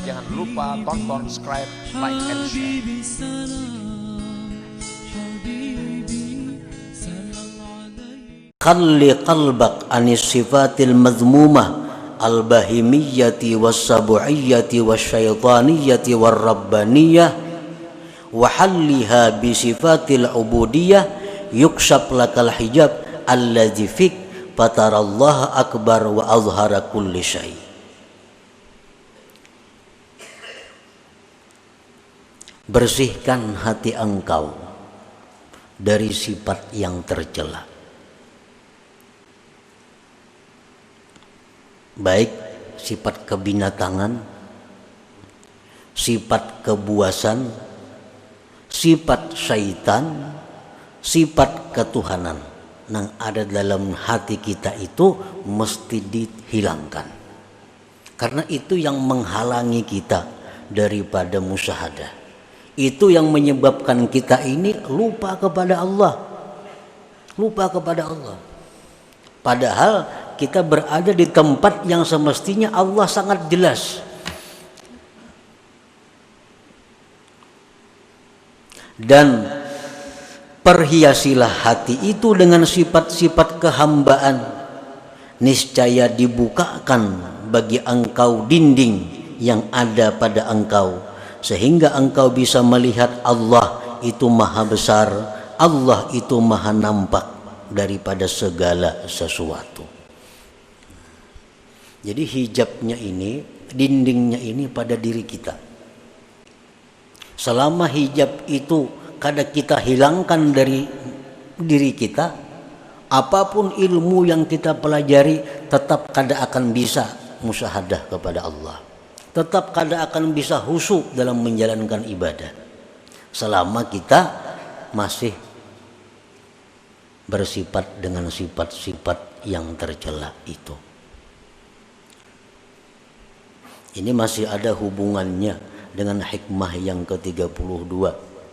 Jangan lupa tonton, subscribe, like, and share. Khalli qalbak anis sifatil madhmumah al-bahimiyyati was-sabu'iyyati wasyaitaniyati war-rabbaniyah wa halliha bi sifatil ubudiyah yukshaf lakal hijab alladzi fik fatarallaha akbar wa azhara kulli syai'. Bersihkan hati engkau dari sifat yang tercela, baik sifat kebinatangan, sifat kebuasan, sifat syaitan, sifat ketuhanan yang ada dalam hati kita itu mesti dihilangkan, karena itu yang menghalangi kita daripada musyahadah. Itu yang menyebabkan kita ini lupa kepada Allah, lupa kepada Allah. Padahal kita berada di tempat yang semestinya Allah sangat jelas. Dan perhiasilah hati itu dengan sifat-sifat kehambaan, niscaya dibukakan bagi engkau dinding yang ada pada engkau, sehingga engkau bisa melihat Allah itu maha besar, Allah itu maha nampak daripada segala sesuatu. Jadi hijabnya ini, dindingnya ini pada diri kita. Selama hijab itu kada kita hilangkan dari diri kita, apapun ilmu yang kita pelajari tetap kada akan bisa musyahadah kepada Allah, tetap kada akan bisa khusyuk dalam menjalankan ibadah selama kita masih bersifat dengan sifat-sifat yang tercela itu. Ini masih ada hubungannya dengan hikmah yang ke-32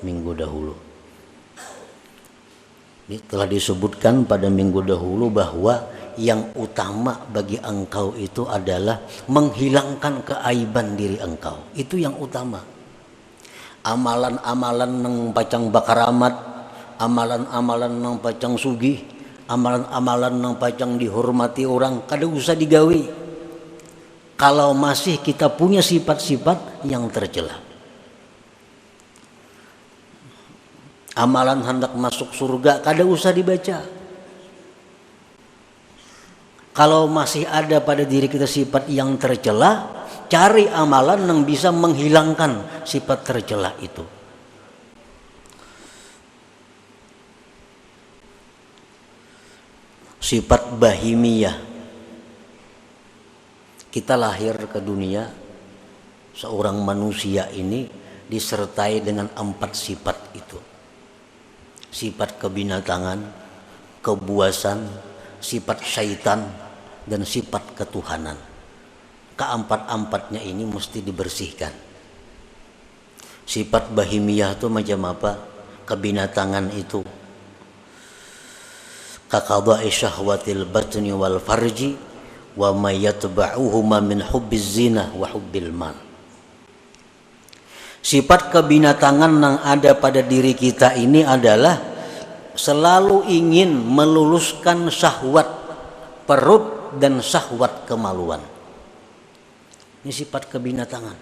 minggu dahulu. Ini telah disebutkan pada minggu dahulu bahwa yang utama bagi engkau itu adalah menghilangkan keaiban diri engkau. Itu yang utama. Amalan-amalan nang pacang bakaramat, amalan-amalan nang pacang sugih, amalan-amalan nang pacang dihormati orang, kada usah digawe kalau masih kita punya sifat-sifat yang tercela. Amalan hendak masuk surga kada usah dibaca kalau masih ada pada diri kita sifat yang tercela. Cari amalan yang bisa menghilangkan sifat tercela itu. Sifat bahimiyah. Kita lahir ke dunia, seorang manusia ini disertai dengan 4 sifat itu. Sifat kebinatangan, kebuasan, sifat syaitan, dan sifat ketuhanan. Keempat-empatnya ini mesti dibersihkan. Sifat bahimiyah itu macam apa? Kebinatangan itu kaqada'i syahwatil batni wal farji wa ma yatba'uhuma min hubbiz zina wa hubbil mal. Sifat kebinatangan yang ada pada diri kita ini adalah selalu ingin meluluskan syahwat perut dan syahwat kemaluan. Ini sifat kebinatangan.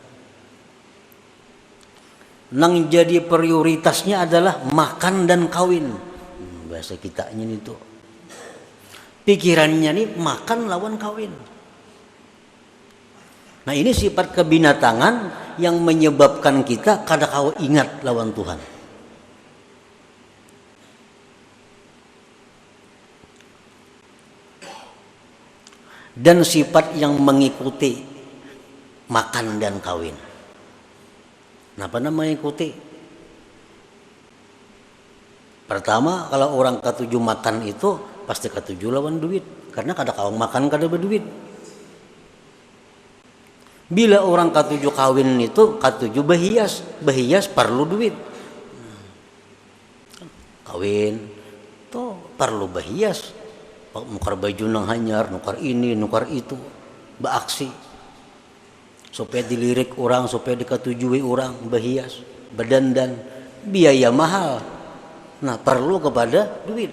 Nang jadi prioritasnya adalah makan dan kawin. Bahasa kitanya itu. Pikirannya nih makan lawan kawin. Nah ini sifat kebinatangan yang menyebabkan kita kada kau ingat lawan Tuhan. Dan sifat yang mengikuti makan dan kawin. Kenapa namanya ikuti? Pertama, kalau orang ketujuh makan itu pasti ketujuh lawan duit, karena kada kau makan kada berduit. Bila orang ketujuh kawin itu ketujuh berhias, berhias perlu duit. Kawin tuh perlu berhias, nukar baju nang hanyar, nukar ini, nukar itu. beraksi supaya dilirik orang, supaya diketujui orang, berhias, berdandan, biaya mahal. Nah, perlu kepada duit.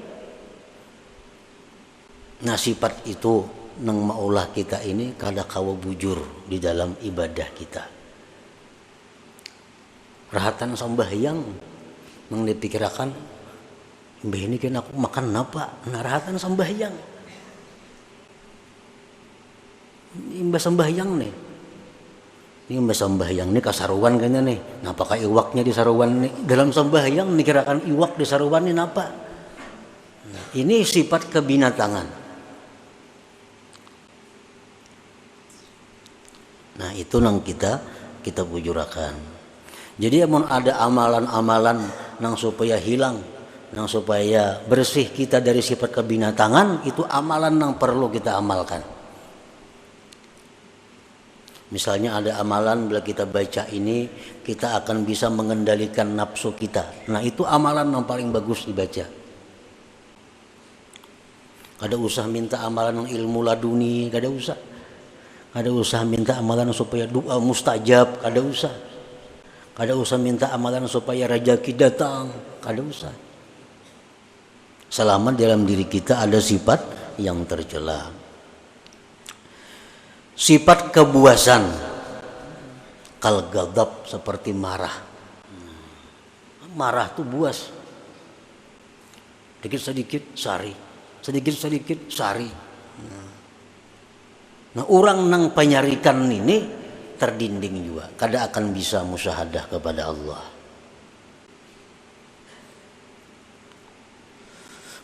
Nah, sifat itu nang maulah kita ini kada kawa bujur di dalam ibadah kita. Rahatan sambahyang nang dipikirakan, mbah ini kan aku makan apa? Nah, rahatan sambahyang. Imbah sambahyang nih. Ini mbah sambahyang nih kasaruan kayaknya nih. Napa ka iwaknya di saruan nih? Dalam sambahyang dikirakan iwak di saruan ini napa? Nah, ini sifat kebinatangan. Nah, itu nang kita bujurakan. Jadi amun ada amalan-amalan nang supaya hilang, nang supaya bersih kita dari sifat kebinatangan, itu amalan nang perlu kita amalkan. Misalnya ada amalan bila kita baca ini kita akan bisa mengendalikan nafsu kita. Nah, itu amalan yang paling bagus dibaca. Kada usah minta amalan yang ilmu laduni, kada usah. Kada usah minta amalan supaya doa mustajab, kada usah. Kada usah minta amalan supaya rezeki datang, kada usah. Selama dalam diri kita ada sifat yang tercela. Sifat kebuasan, kal ghadab, seperti marah. Marah tuh buas. Sedikit-sedikit sari, sedikit-sedikit sari. Nah, orang nang penyarikan ini terdinding juga, kada akan bisa musyahadah kepada Allah.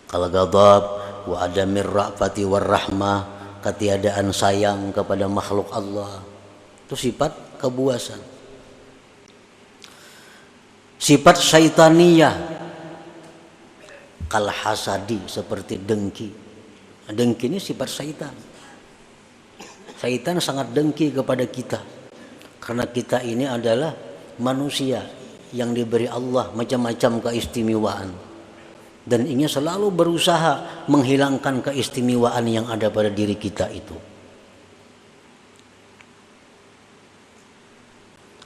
Kal ghadab wa adamir ra'fati war rahmah, ketiadaan sayang kepada makhluk Allah, itu sifat kebuasan. Sifat syaitaniyah, kal hasadi, seperti dengki. Dengki ini sifat syaitan. Syaitan sangat dengki kepada kita karena kita ini adalah manusia yang diberi Allah macam-macam keistimewaan, dan ingin selalu berusaha menghilangkan keistimewaan yang ada pada diri kita itu.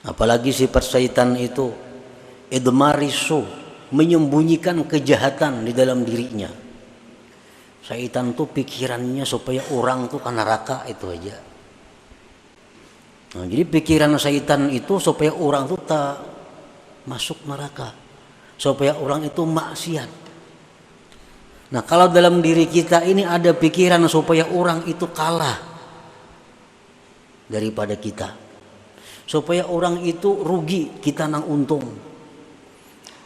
Apalagi sifat syaitan itu idmarisu, menyembunyikan kejahatan di dalam dirinya. Syaitan tuh pikirannya supaya orang tuh ke neraka itu aja. Nah, jadi pikiran syaitan itu supaya orang tuh tak masuk neraka, supaya orang itu maksiat. Nah, kalau dalam diri kita ini ada pikiran supaya orang itu kalah daripada kita, supaya orang itu rugi, kita nang untung,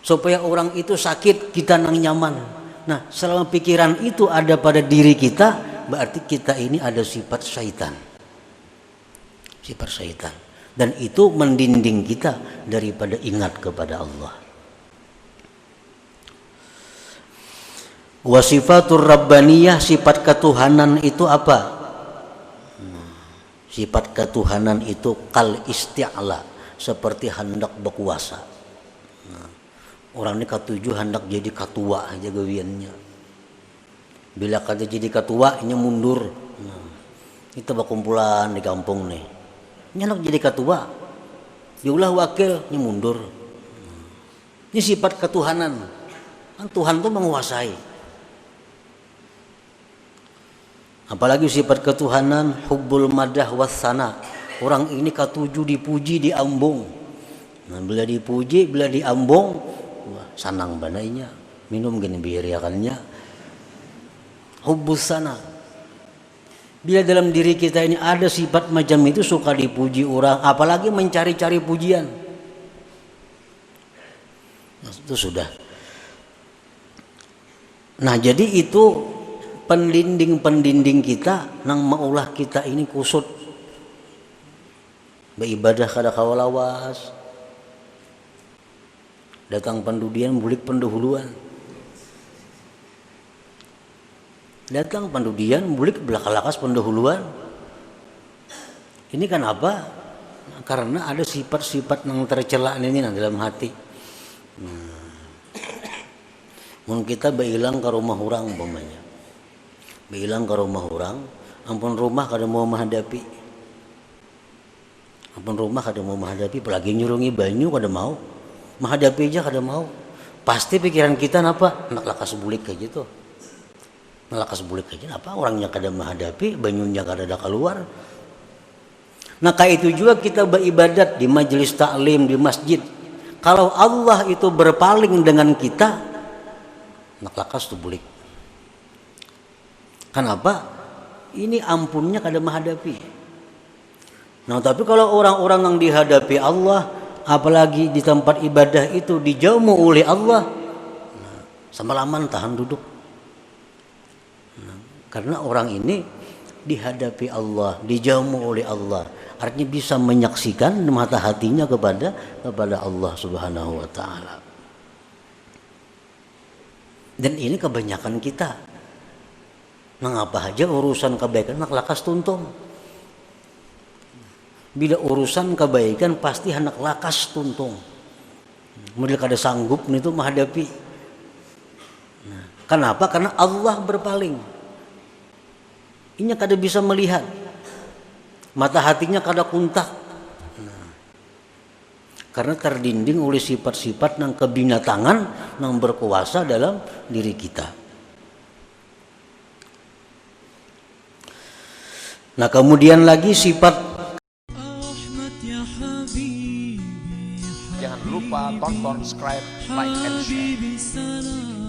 supaya orang itu sakit, kita nang nyaman. Nah, selama pikiran itu ada pada diri kita, berarti kita ini ada sifat syaitan. Sifat syaitan. Dan itu mendinding kita daripada ingat kepada Allah. Wa sifatur rabbaniyah, sifat ketuhanan itu apa? Sifat ketuhanan itu kal isti'la, seperti hendak berkuasa. Orang ini ketujuh hendak jadi ketua aja gawiannya. Bila kata jadi ketua, ini mundur. Kita berkumpulan di kampung nih. Ini hendak jadi ketua, diulah wakil, ini mundur. Ini sifat ketuhanan. Kan Tuhan itu menguasai. Apalagi sifat ketuhanan hubbul madah wassana. Orang ini ketujuh dipuji, diambung. Nah, bila dipuji, bila diambung, wah, sanang banainya, minum gini biriakannya. Hubbus sana. Bila dalam diri kita ini ada sifat macam itu, suka dipuji orang, apalagi mencari-cari pujian, nah, itu sudah. Nah, jadi itu pendinding kita nang maulah kita ini kusut beribadah kada kawalawas. Datang pendudian bulik pendahuluan. Datang pendudian bulik belakalakas pendahuluan. Ini kan apa? Karena ada sifat-sifat yang tercela ini dalam hati. Mun kita beilang ke rumah orang umpamanya. Beilang ke rumah orang, ampun rumah kada mau menghadapi. Apun rumah kada mau menghadapi, apalagi nyurungi banyu kada mau. Menghadapi aja kada mau. Pasti pikiran kita napa? Nak lakas bulik kayak gitu. Lakas bulik aja apa orangnya kada menghadapi, banyunya kada ada keluar. Nah kayak itu juga kita beribadat di majelis taklim, di masjid. Kalau Allah itu berpaling dengan kita, nak lakas tu bulik. Kenapa? Ini ampunnya kada menghadapi. Nah tapi kalau orang-orang yang dihadapi Allah, apalagi di tempat ibadah itu dijauh oleh Allah, nah, semalaman tahan duduk. Nah, karena orang ini dihadapi Allah, dijauh oleh Allah, artinya bisa menyaksikan mata hatinya kepada Allah Subhanahu wa taala. Dan ini kebanyakan kita. Mengapa aja urusan kebaikan nak lakas tuntung. Bila urusan kebaikan pasti hendak lakas tuntung. Model kada sanggup itu menghadapi. Nah, kenapa? Karena Allah berpaling. Ini kada bisa melihat. Mata hatinya kada kuntak. Nah, karena terdinding oleh sifat-sifat yang kebinatangan yang berkuasa dalam diri kita. Nah kemudian lagi sifat. Jangan lupa tonton, subscribe, like, and share.